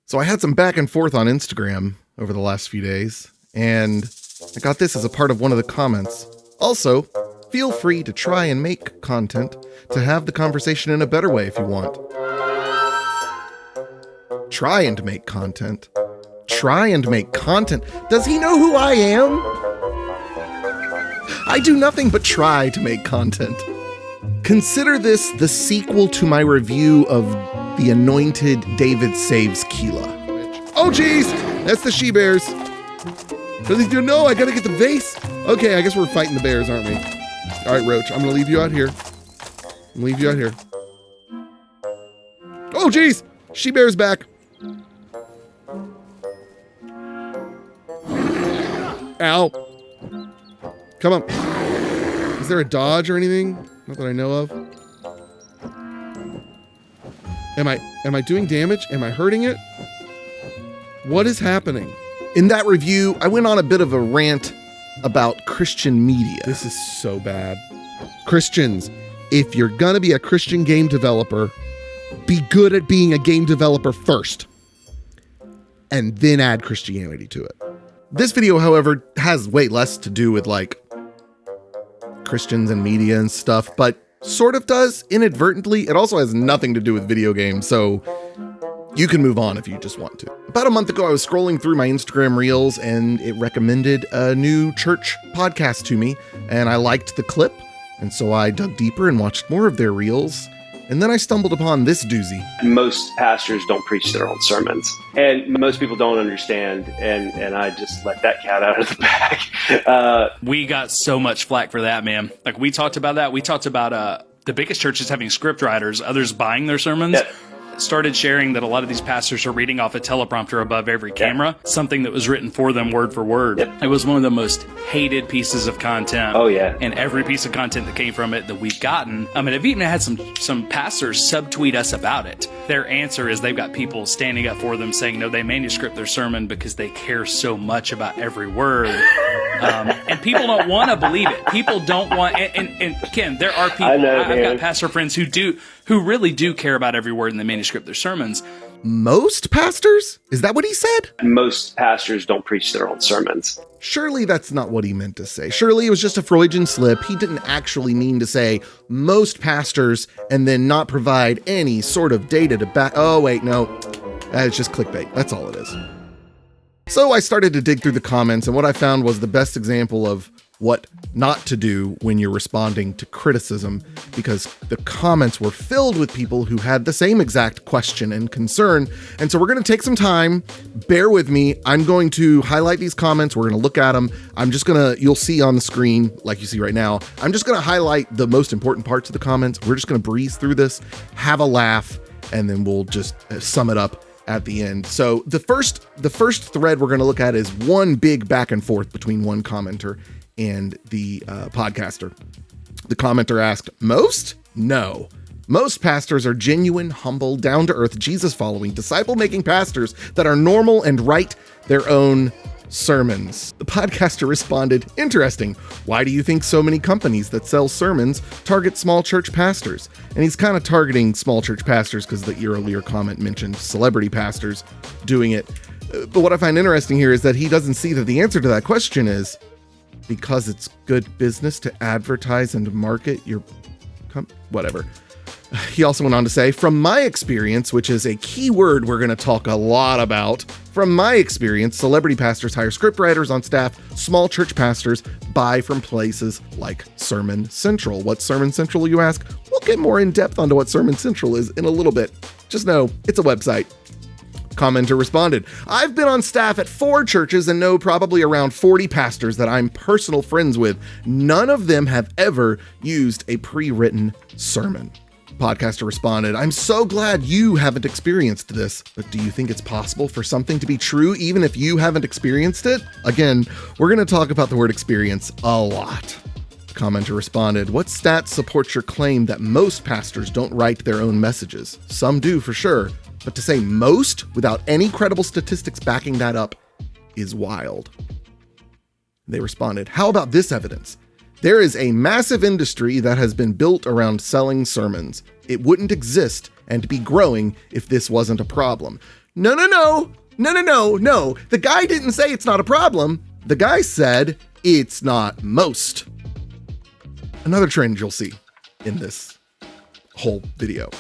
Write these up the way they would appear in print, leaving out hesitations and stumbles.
So I had some back and forth on Instagram over the last few days, and I got this as a part of one of the comments. Also, feel free to try and make content to have the conversation in a better way if you want. Try and make content. Try and make content. Does he know who I am? I do nothing but try to make content. Consider this the sequel to my review of The Anointed David Saves Keela. Oh geez, that's the she-bears. No, I gotta get the vase. Okay, I guess we're fighting the bears, aren't we? All right, Roach, I'm gonna leave you out here. Oh geez, she-bear's back. Ow. Come on. Is there a dodge or anything? Not that I know of. Am I doing damage? Am I hurting it? What is happening? In that review, I went on a bit of a rant about Christian media. This is so bad. Christians, if you're gonna be a Christian game developer, be good at being a game developer first, and then add Christianity to it. This video, however, has way less to do with like Christians and media and stuff, but sort of does inadvertently. It also has nothing to do with video games, so you can move on if you just want to. About a month ago, I was scrolling through my Instagram Reels and it recommended a new church podcast to me, and I liked the clip, and so I dug deeper and watched more of their Reels. And then I stumbled upon this doozy. Most pastors don't preach their own sermons, and most people don't understand, and I just let that cat out of the bag. We got so much flack for that, man. Like, we talked about that. We talked about the biggest churches having script writers, others buying their sermons. Yep. Started sharing that a lot of these pastors are reading off a teleprompter above every camera, something that was written for them word for word. Yep. It was one of the most hated pieces of content. Oh, yeah. And every piece of content that came from it that we've gotten, I mean, I've even had some pastors subtweet us about it. Their answer is they've got people standing up for them saying, no, they manuscript their sermon because they care so much about every word. And people don't want to believe it. People don't want, and Ken, there are people, I've got pastor friends who really do care about every word in the manuscript of their sermons. Most pastors? Is that what he said? Most pastors don't preach their own sermons. Surely that's not what he meant to say. Surely it was just a Freudian slip. He didn't actually mean to say most pastors and then not provide any sort of data to back. Oh, wait, no. It's just clickbait. That's all it is. So I started to dig through the comments, and what I found was the best example of what not to do when you're responding to criticism, because the comments were filled with people who had the same exact question and concern. And so we're going to take some time. Bear with me. I'm going to highlight these comments. We're going to look at them. You'll see on the screen, like you see right now, I'm just going to highlight the most important parts of the comments. We're just going to breeze through this, have a laugh, and then we'll just sum it up at the end. So the first thread we're going to look at is one big back and forth between one commenter and the podcaster. The commenter asked, most? No. Most pastors are genuine, humble, down-to-earth, Jesus-following, disciple-making pastors that are normal and write their own sermons. The podcaster responded, interesting. Why do you think so many companies that sell sermons target small church pastors? And he's kind of targeting small church pastors because the earlier comment mentioned celebrity pastors doing it. But what I find interesting here is that he doesn't see that the answer to that question is because it's good business to advertise and market your whatever. He also went on to say, from my experience, which is a key word we're going to talk a lot about, from my experience, celebrity pastors hire scriptwriters on staff, small church pastors buy from places like Sermon Central. What's Sermon Central, you ask? We'll get more in depth onto what Sermon Central is in a little bit. Just know it's a website. Commenter responded, I've been on staff at 4 churches and know probably around 40 pastors that I'm personal friends with. None of them have ever used a pre-written sermon. Podcaster responded, I'm so glad you haven't experienced this, but do you think it's possible for something to be true even if you haven't experienced it? Again, we're going to talk about the word experience a lot. Commenter responded, what stats support your claim that most pastors don't write their own messages? Some do for sure, but to say most without any credible statistics backing that up is wild. They responded, how about this evidence? There is a massive industry that has been built around selling sermons. It wouldn't exist and be growing if this wasn't a problem. No. The guy didn't say it's not a problem. The guy said it's not most. Another trend you'll see in this whole video.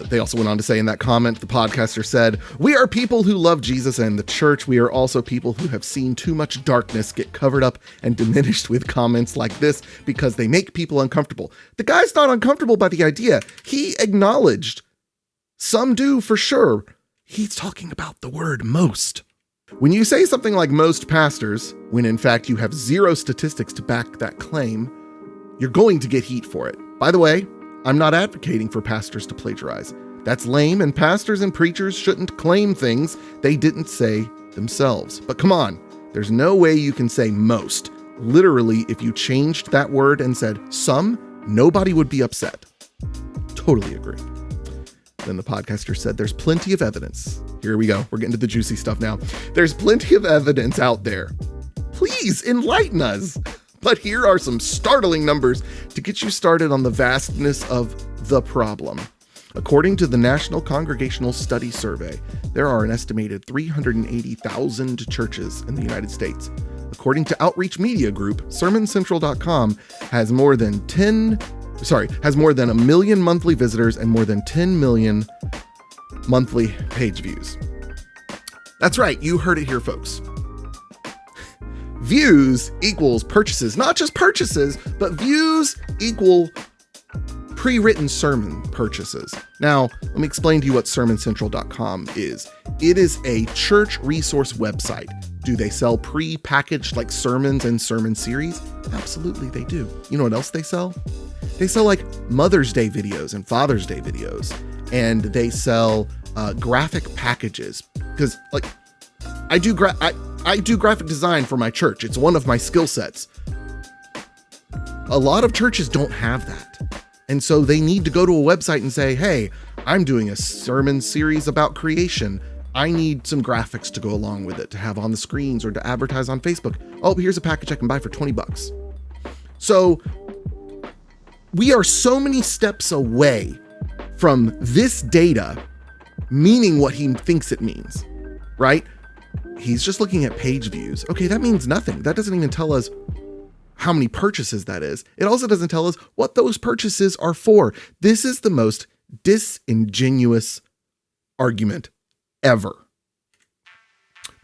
They also went on to say in that comment, the podcaster said, "We are people who love Jesus and the church. We are also people who have seen too much darkness get covered up and diminished with comments like this because they make people uncomfortable." The guy's not uncomfortable by the idea. He acknowledged some do for sure. He's talking about the word most. When you say something like most pastors, when in fact you have zero statistics to back that claim, you're going to get heat for it. By the way, I'm not advocating for pastors to plagiarize. That's lame, and pastors and preachers shouldn't claim things they didn't say themselves. But come on, there's no way you can say most. Literally, if you changed that word and said some, nobody would be upset. Totally agree. Then the podcaster said, "There's plenty of evidence." Here we go. We're getting to the juicy stuff now. "There's plenty of evidence out there. Please enlighten us." But here are some startling numbers to get you started on the vastness of the problem. According to the National Congregational Study Survey, there are an estimated 380,000 churches in the United States. According to Outreach Media Group, SermonCentral.com has more than 1 million monthly visitors and more than 10 million monthly page views. That's right, you heard it here, folks. Views equals purchases, not just purchases, but views equal pre-written sermon purchases. Now, let me explain to you what SermonCentral.com is. It is a church resource website. Do they sell pre-packaged like sermons and sermon series? Absolutely, they do. You know what else they sell? They sell like Mother's Day videos and Father's Day videos, and they sell graphic packages. Because like I do graphic design for my church. It's one of my skill sets. A lot of churches don't have that. And so they need to go to a website and say, "Hey, I'm doing a sermon series about creation. I need some graphics to go along with it to have on the screens or to advertise on Facebook. Oh, here's a package I can buy for $20. So we are so many steps away from this data meaning what he thinks it means, right? He's just looking at page views. Okay, that means nothing. That doesn't even tell us how many purchases that is. It also doesn't tell us what those purchases are for. This is the most disingenuous argument ever.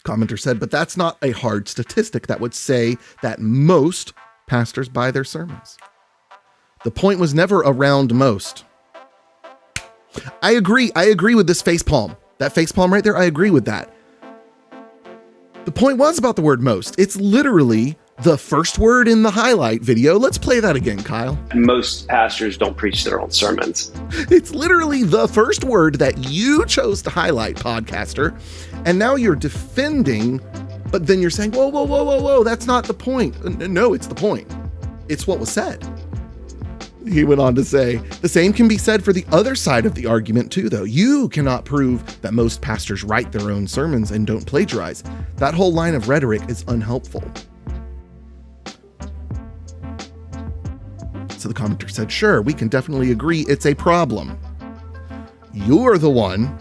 Commenter said, "But that's not a hard statistic that would say that most pastors buy their sermons. The point was never around most." I agree with this facepalm. That facepalm right there, I agree with that. The point was about the word most. It's literally the first word in the highlight video. Let's play that again, Kyle. Most pastors don't preach their own sermons. It's literally the first word that you chose to highlight, podcaster. And now you're defending, but then you're saying, whoa, that's not the point. No, it's the point. It's what was said. He went on to say, the same can be said for the other side of the argument too, though. You cannot prove that most pastors write their own sermons and don't plagiarize. That whole line of rhetoric is unhelpful. So the commenter said, "Sure, we can definitely agree it's a problem. You're the one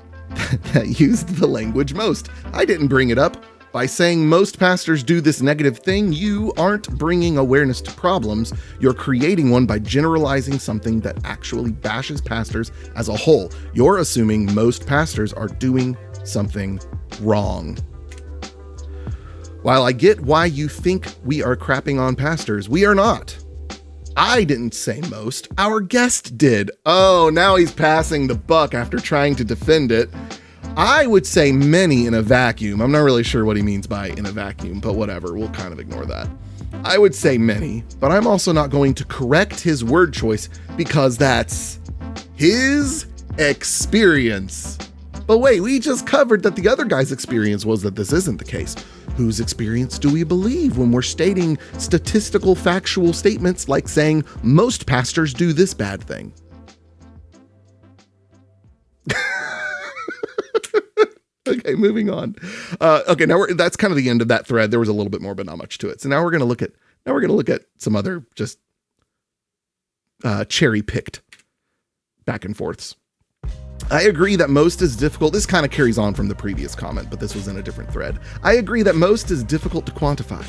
that used the language most. I didn't bring it up. By saying most pastors do this negative thing, you aren't bringing awareness to problems. You're creating one by generalizing something that actually bashes pastors as a whole. You're assuming most pastors are doing something wrong. While I get why you think we are crapping on pastors, we are not. I didn't say most, our guest did." Oh, now he's passing the buck after trying to defend it. I would say many in a vacuum. I'm not really sure what he means by in a vacuum, but whatever, we'll kind of ignore that. I would say many, but I'm also not going to correct his word choice because that's his experience. But wait, we just covered that the other guy's experience was that this isn't the case. Whose experience do we believe when we're stating statistical factual statements like saying most pastors do this bad thing? Okay, moving on. Okay, now that's kind of the end of that thread. There was a little bit more, but not much to it. So now we're going to look at some other just cherry picked back and forths. I agree that most is difficult. This kind of carries on from the previous comment, but this was in a different thread. I agree that most is difficult to quantify,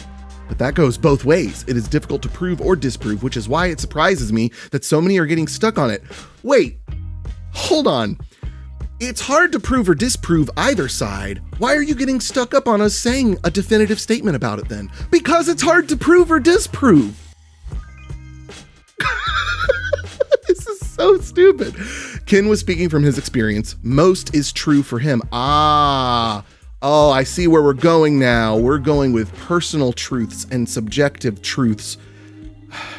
but that goes both ways. It is difficult to prove or disprove, which is why it surprises me that so many are getting stuck on it. Wait, hold on. It's hard to prove or disprove either side. Why are you getting stuck up on us saying a definitive statement about it then? Because it's hard to prove or disprove. This is so stupid. Ken was speaking from his experience. Most is true for him. Oh, I see where we're going now. We're going with personal truths and subjective truths.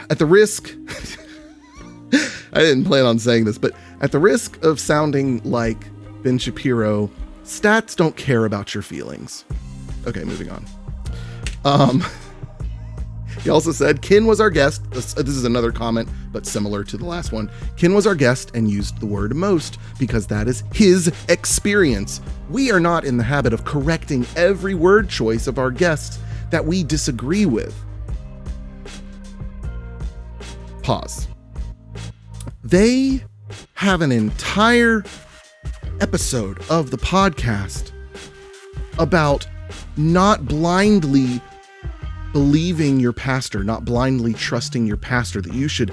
At the risk, I didn't plan on saying this, but at the risk of sounding like Ben Shapiro, stats don't care about your feelings. Okay, moving on. He also said, Ken was our guest. This is another comment, but similar to the last one. Ken was our guest and used the word most because that is his experience. We are not in the habit of correcting every word choice of our guests that we disagree with. Pause. They have an entire episode of the podcast about not blindly believing your pastor, not blindly trusting your pastor, that you should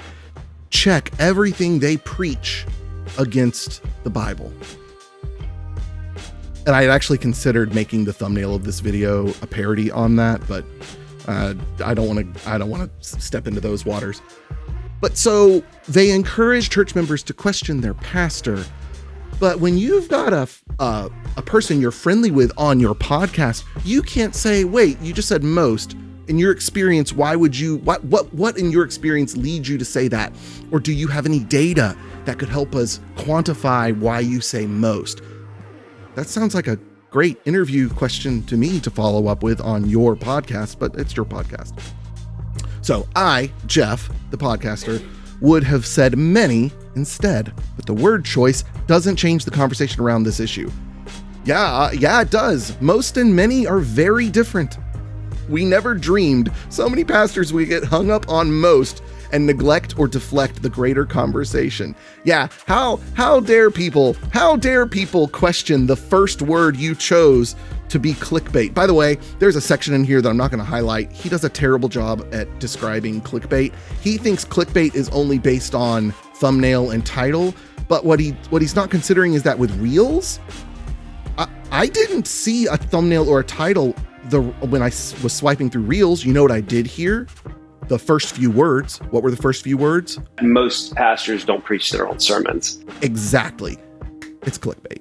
check everything they preach against the Bible. And I had actually considered making the thumbnail of this video a parody on that, but I don't want to step into those waters. But so they encourage church members to question their pastor. But when you've got a person you're friendly with on your podcast, you can't say, wait, you just said most. In your experience, why would you, what in your experience leads you to say that? Or do you have any data that could help us quantify why you say most? That sounds like a great interview question to me to follow up with on your podcast, but it's your podcast. So I, Jeff, the podcaster, would have said many instead, but the word choice doesn't change the conversation around this issue. Yeah, it does. Most and many are very different. We never dreamed so many pastors would get hung up on most and neglect or deflect the greater conversation. Yeah, how dare people question the first word you chose to be clickbait? By the way, there's a section in here that I'm not going to highlight. He does a terrible job at describing clickbait. He thinks clickbait is only based on thumbnail and title, but what he's not considering is that with Reels, I didn't see a thumbnail or a title when I was swiping through Reels. You know what I did here? The first few words. What were the first few words? Most pastors don't preach their own sermons. Exactly. It's clickbait.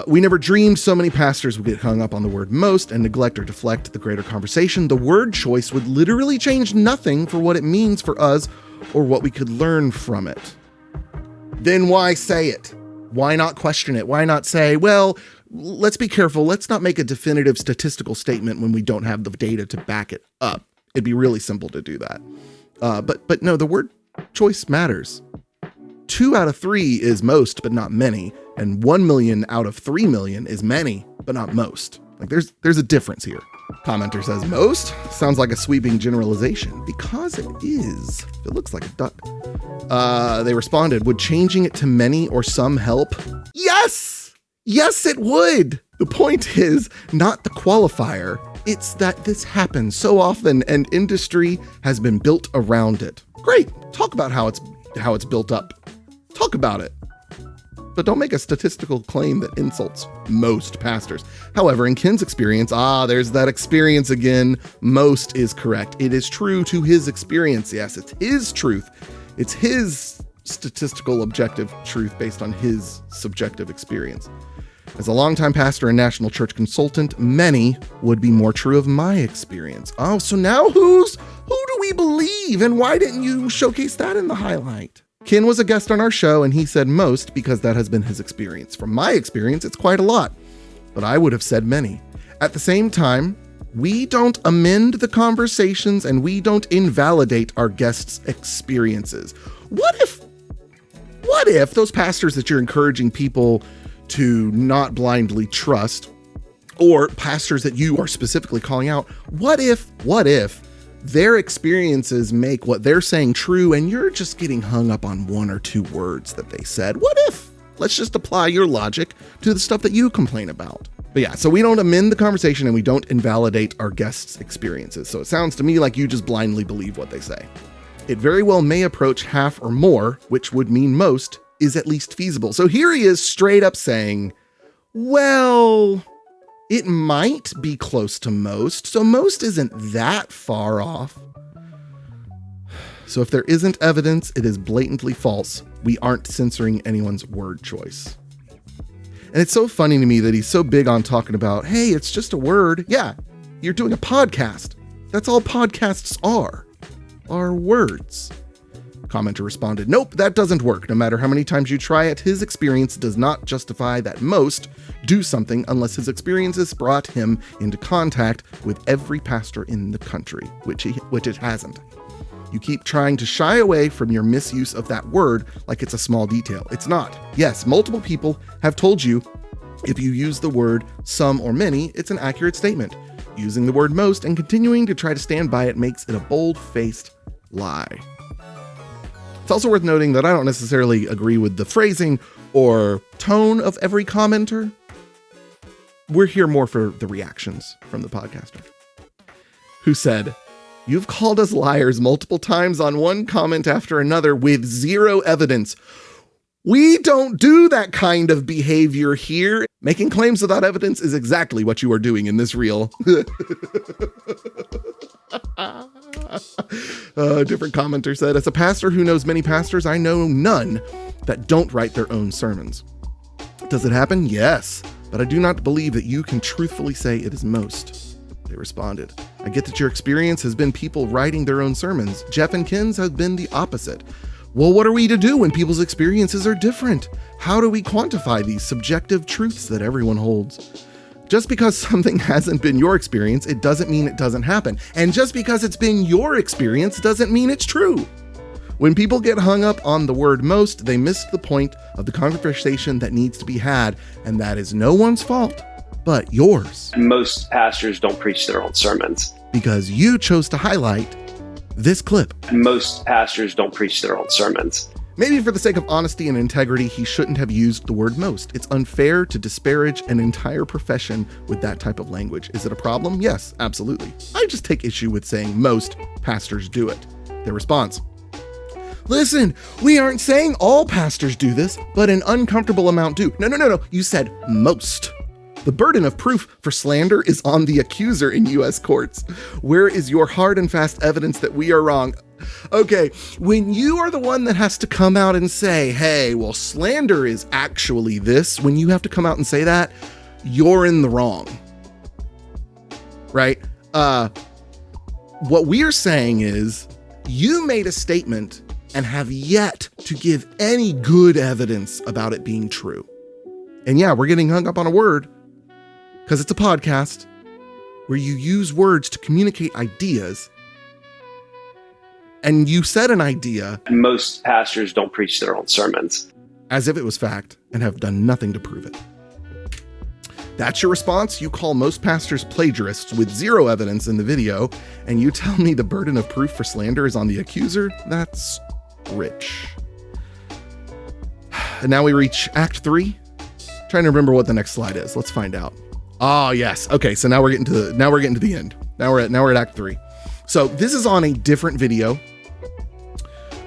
We never dreamed so many pastors would get hung up on the word most and neglect or deflect the greater conversation. The word choice would literally change nothing for what it means for us or what we could learn from it. Then why say it? Why not question it? Why not say, well, let's be careful. Let's not make a definitive statistical statement when we don't have the data to back it up. It'd be really simple to do that. But no, the word choice matters. 2 out of 3 is most, but not many. And 1 million out of 3 million is many, but not most. Like there's a difference here. Commenter says most sounds like a sweeping generalization because it is. It looks like a duck. They responded, would changing it to many or some help? Yes! Yes, it would. The point is not the qualifier. It's that this happens so often and industry has been built around it. Great. Talk about how it's built up. Talk about it. But don't make a statistical claim that insults most pastors. However, in Ken's experience, there's that experience again. Most is correct. It is true to his experience. Yes, it's his truth. It's his statistical objective truth based on his subjective experience. As a longtime pastor and national church consultant, many would be more true of my experience. Oh, so now who do we believe? And why didn't you showcase that in the highlight? Ken was a guest on our show and he said most because that has been his experience. From my experience, it's quite a lot, but I would have said many. At the same time, we don't amend the conversations and we don't invalidate our guests' experiences. What if those pastors that you're encouraging people to not blindly trust, or pastors that you are specifically calling out, what if their experiences make what they're saying true and you're just getting hung up on 1 or 2 words that they said? What Let's just apply your logic to the stuff that you complain about. But yeah, so we don't amend the conversation and we don't invalidate our guests' experiences. So it sounds to me like you just blindly believe what they say. It very well may approach half or more, which would mean most is at least feasible. So here he is straight up saying, well, it might be close to most. So most isn't that far off. So if there isn't evidence, it is blatantly false. We aren't censoring anyone's word choice. And it's so funny to me that he's so big on talking about, hey, it's just a word. Yeah, you're doing a podcast. That's all podcasts are words. Commenter responded, nope, that doesn't work. No matter how many times you try it, his experience does not justify that most do something unless his experiences brought him into contact with every pastor in the country, which it hasn't. You keep trying to shy away from your misuse of that word like it's a small detail. It's not. Yes, multiple people have told you if you use the word some or many, it's an accurate statement. Using the word most and continuing to try to stand by it makes it a bold-faced lie. It's also worth noting that I don't necessarily agree with the phrasing or tone of every commenter. We're here more for the reactions from the podcaster, who said, you've called us liars multiple times on one comment after another with zero evidence. We don't do that kind of behavior here. Making claims without evidence is exactly what you are doing in this reel. A different commenter said, as a pastor who knows many pastors, I know none that don't write their own sermons. Does it happen? Yes, but I do not believe that you can truthfully say it is most. They responded, I get that your experience has been people writing their own sermons. Jeff and Ken's has been the opposite. Well, what are we to do when people's experiences are different? How do we quantify these subjective truths that everyone holds? Just because something hasn't been your experience, it doesn't mean it doesn't happen. And just because it's been your experience doesn't mean it's true. When people get hung up on the word most, they miss the point of the conversation that needs to be had, and that is no one's fault but yours. Most pastors don't preach their own sermons. Because you chose to highlight this clip. Most pastors don't preach their own sermons. Maybe for the sake of honesty and integrity, he shouldn't have used the word most. It's unfair to disparage an entire profession with that type of language. Is it a problem? Yes, absolutely. I just take issue with saying most pastors do it. Their response, listen, we aren't saying all pastors do this, but an uncomfortable amount do. No. You said most. The burden of proof for slander is on the accuser in U.S. courts. Where is your hard and fast evidence that we are wrong? Okay, when you are the one that has to come out and say, hey, well, slander is actually this, when you have to come out and say that, you're in the wrong. Right? What we're saying is you made a statement and have yet to give any good evidence about it being true. And yeah, we're getting hung up on a word because it's a podcast where you use words to communicate ideas. And you said an idea. Most pastors don't preach their own sermons. As if it was fact and have done nothing to prove it. That's your response? You call most pastors plagiarists with zero evidence in the video, and you tell me the burden of proof for slander is on the accuser? That's rich. And now we reach Act 3. Trying to remember what the next slide is. Let's find out. Oh, yes. Okay, so now we're getting to the end. Now we're at Act 3. So this is on a different video.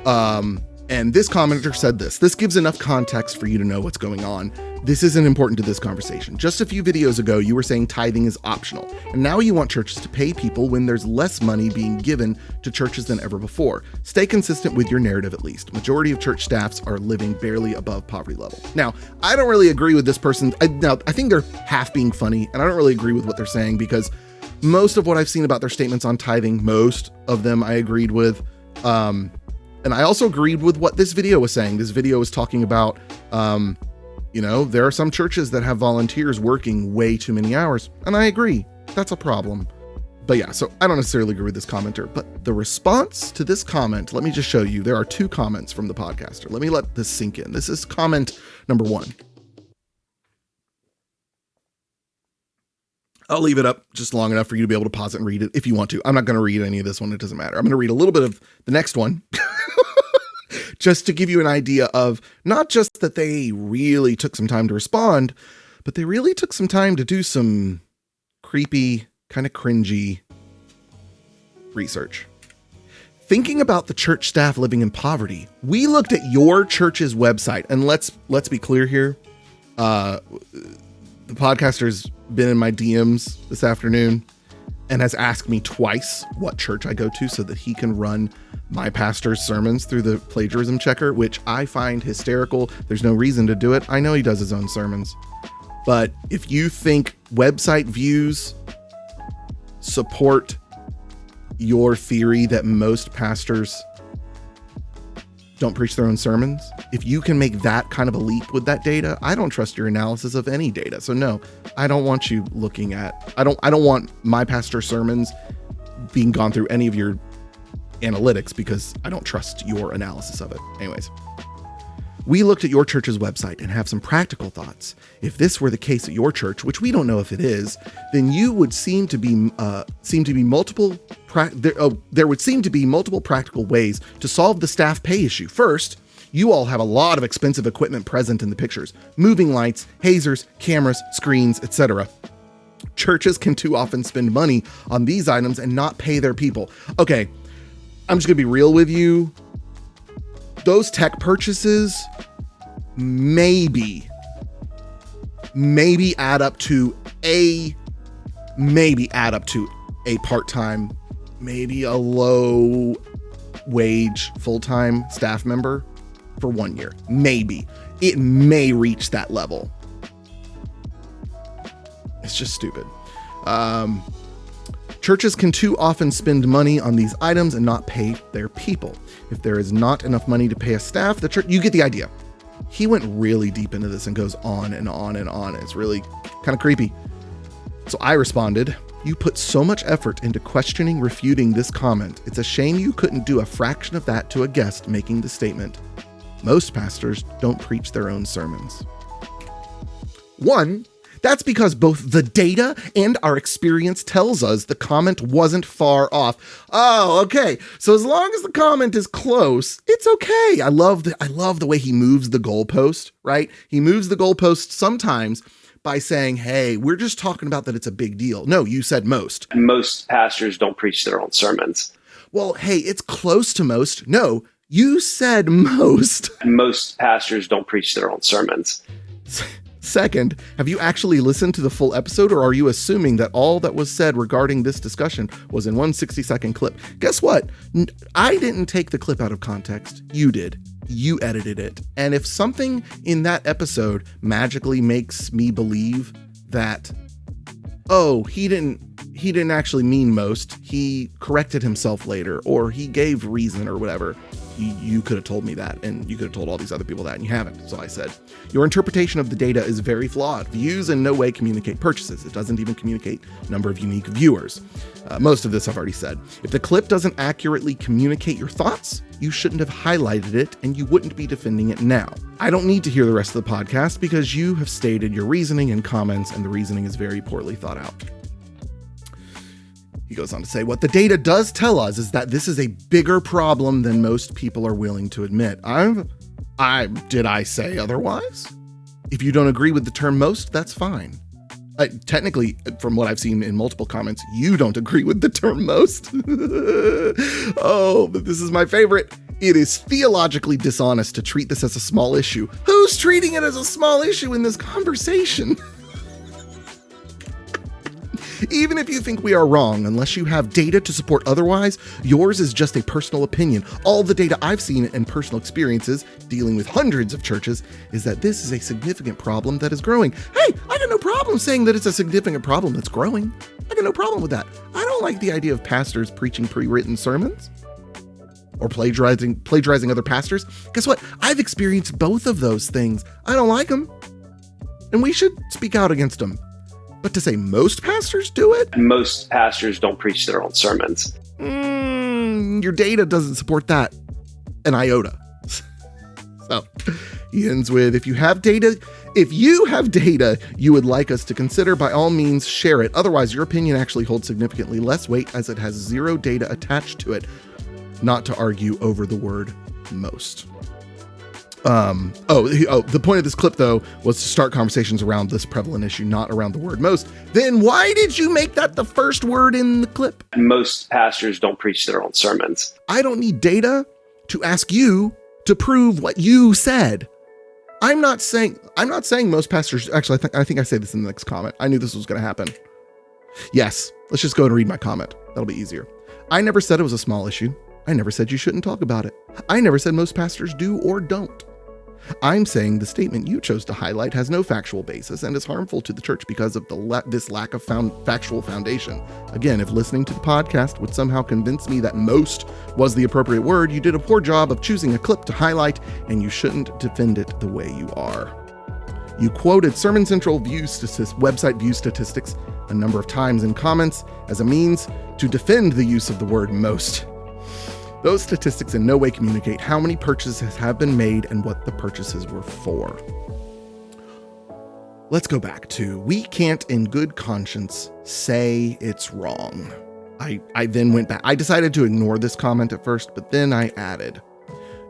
And this commenter said this. This gives enough context for you to know what's going on. This isn't important to this conversation. Just a few videos ago, you were saying tithing is optional. And now you want churches to pay people when there's less money being given to churches than ever before. Stay consistent with your narrative, at least. Majority of church staffs are living barely above poverty level. Now, I don't really agree with this person. I think they're half being funny, and I don't really agree with what they're saying because most of what I've seen about their statements on tithing, most of them I agreed with. And I also agreed with what this video was saying. This video was talking about, there are some churches that have volunteers working way too many hours. And I agree, that's a problem. But yeah, so I don't necessarily agree with this commenter, but the response to this comment, let me just show you. There are two comments from the podcaster. Let me let this sink in. This is comment number 1. I'll leave it up just long enough for you to be able to pause it and read it if you want to. I'm not going to read any of this one. It doesn't matter. I'm going to read a little bit of the next one just to give you an idea of not just that they really took some time to respond, but they really took some time to do some creepy, kind of cringy research. Thinking about the church staff living in poverty, we looked at your church's website, and let's be clear here. The podcaster's been in my DMs this afternoon and has asked me twice what church I go to so that he can run my pastor's sermons through the plagiarism checker, which I find hysterical. There's no reason to do it. I know he does his own sermons. But if you think website views support your theory that most pastors don't preach their own sermons, if you can make that kind of a leap with that data, I don't trust your analysis of any data. So no, I don't want you looking at, I don't want my pastor's sermons being gone through any of your analytics because I don't trust your analysis of it. Anyways, we looked at your church's website and have some practical thoughts. If this were the case at your church, which we don't know if it is, then you would seem to be multiple practical ways to solve the staff pay issue. First, you all have a lot of expensive equipment present in the pictures: moving lights, hazers, cameras, screens, etc. Churches can too often spend money on these items and not pay their people. Okay, I'm just gonna be real with you. Those tech purchases maybe add up to a part-time, maybe a low wage full-time staff member for 1 year. Maybe it may reach that level. It's just stupid. Churches can too often spend money on these items and not pay their people. If there is not enough money to pay a staff, the church, you get the idea. He went really deep into this and goes on and on and on. It's really kind of creepy. So I responded, "You put so much effort into questioning, refuting this comment. It's a shame you couldn't do a fraction of that to a guest making the statement. Most pastors don't preach their own sermons." One, that's because both the data and our experience tells us the comment wasn't far off. Oh, okay. So as long as the comment is close, it's okay. I love the way he moves the goalpost, right? He moves the goalpost sometimes by saying, "Hey, we're just talking about that it's a big deal." No, you said most. Most pastors don't preach their own sermons. Well, hey, it's close to most. No, you said most. Most pastors don't preach their own sermons. Second, have you actually listened to the full episode, or are you assuming that all that was said regarding this discussion was in one 60-second clip? Guess what? I didn't take the clip out of context. You did. You edited it. And if something in that episode magically makes me believe that, oh, he didn't actually mean most, he corrected himself later, or he gave reason or whatever, you could have told me that, and you could have told all these other people that, and you haven't. So I said, your interpretation of the data is very flawed. Views in no way communicate purchases. It doesn't even communicate number of unique viewers. Most of this I've already said. If the clip doesn't accurately communicate your thoughts, you shouldn't have highlighted it, and you wouldn't be defending it now. I don't need to hear the rest of the podcast because you have stated your reasoning and comments, and the reasoning is very poorly thought out. He goes on to say, what the data does tell us is that this is a bigger problem than most people are willing to admit. Did I say otherwise? If you don't agree with the term most, that's fine. Technically, from what I've seen in multiple comments, you don't agree with the term most. Oh, but this is my favorite. It is theologically dishonest to treat this as a small issue. Who's treating it as a small issue in this conversation? Even if you think we are wrong, unless you have data to support otherwise, yours is just a personal opinion. All the data I've seen and personal experiences dealing with hundreds of churches is that this is a significant problem that is growing. Hey, I got no problem saying that it's a significant problem that's growing. I got no problem with that. I don't like the idea of pastors preaching pre-written sermons or plagiarizing other pastors. Guess what? I've experienced both of those things. I don't like them, and we should speak out against them. But to say most pastors do it? Most pastors don't preach their own sermons. Your data doesn't support that an iota. So he ends with, if you have data you would like us to consider, by all means share it. Otherwise, your opinion actually holds significantly less weight as it has zero data attached to it. Not to argue over the word most. The point of this clip, though, was to start conversations around this prevalent issue, not around the word most. Then why did you make that the first word in the clip? Most pastors don't preach their own sermons. I don't need data to ask you to prove what you said. I'm not saying most pastors. Actually, I think I say this in the next comment. I knew this was going to happen. Yes, let's just go and read my comment. That'll be easier. I never said it was a small issue. I never said you shouldn't talk about it. I never said most pastors do or don't. I'm saying the statement you chose to highlight has no factual basis and is harmful to the church because of this lack of factual foundation. Again, if listening to the podcast would somehow convince me that most was the appropriate word, you did a poor job of choosing a clip to highlight, and you shouldn't defend it the way you are. You quoted Sermon Central website view statistics a number of times in comments as a means to defend the use of the word most. Those statistics in no way communicate how many purchases have been made and what the purchases were for. Let's go back to, we can't in good conscience say it's wrong. I then went back. I decided to ignore this comment at first, but then I added,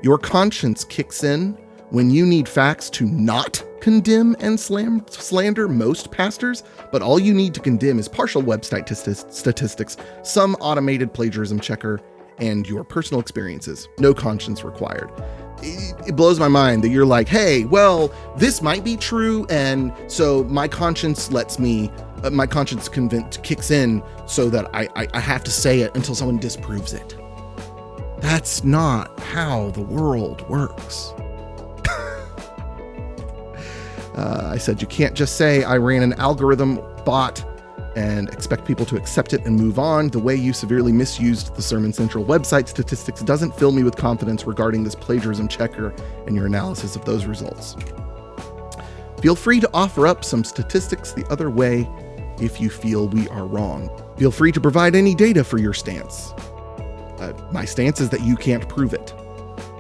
your conscience kicks in when you need facts to not condemn and slander most pastors, but all you need to condemn is partial website statistics, some automated plagiarism checker, and your personal experiences. No conscience required. It blows my mind that you're like, hey, well, this might be true, and so my conscience kicks in so that I have to say it until someone disproves it. That's not how the world works. I said you can't just say I ran an algorithm bot and expect people to accept it and move on. The way you severely misused the Sermon Central website statistics doesn't fill me with confidence regarding this plagiarism checker and your analysis of those results. Feel free to offer up some statistics the other way if you feel we are wrong. Feel free to provide any data for your stance. My stance is that you can't prove it,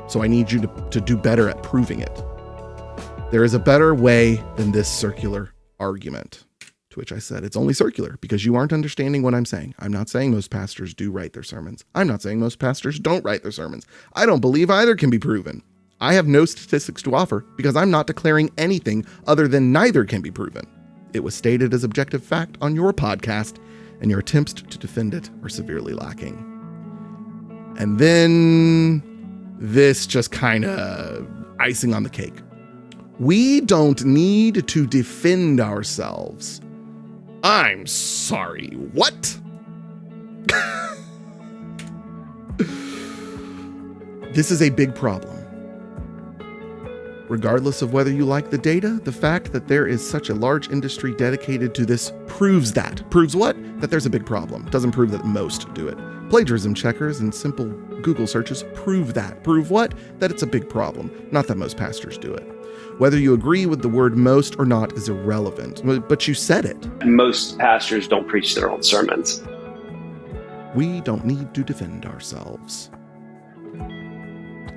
so I need you to do better at proving it. There is a better way than this circular argument. To which I said, it's only circular because you aren't understanding what I'm saying. I'm not saying most pastors do write their sermons. I'm not saying most pastors don't write their sermons. I don't believe either can be proven. I have no statistics to offer because I'm not declaring anything other than neither can be proven. It was stated as objective fact on your podcast, and your attempts to defend it are severely lacking. And then this just kind of icing on the cake. We don't need to defend ourselves. I'm sorry, what? This is a big problem. Regardless of whether you like the data, the fact that there is such a large industry dedicated to this proves that. Proves what? That there's a big problem. Doesn't prove that most do it. Plagiarism checkers and simple Google searches prove that. Prove what? That it's a big problem, not that most pastors do it. Whether you agree with the word most or not is irrelevant, but you said it. Most pastors don't preach their own sermons. We don't need to defend ourselves.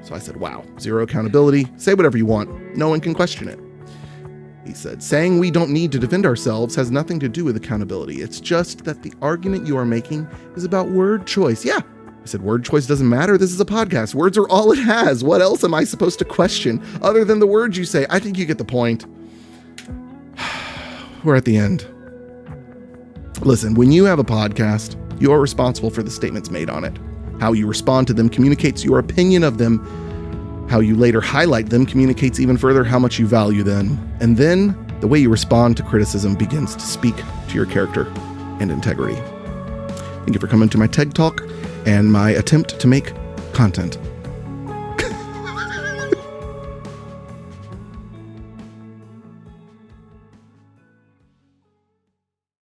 So I said, wow, zero accountability. Say whatever you want. No one can question it. He said, saying we don't need to defend ourselves has nothing to do with accountability. It's just that the argument you are making is about word choice. Yeah. I said, word choice doesn't matter. This is a podcast. Words are all it has. What else am I supposed to question other than the words you say? I think you get the point. We're at the end. Listen, when you have a podcast, you are responsible for the statements made on it. How you respond to them communicates your opinion of them. How you later highlight them communicates even further how much you value them. And then the way you respond to criticism begins to speak to your character and integrity. Thank you for coming to my TED Talk and my attempt to make content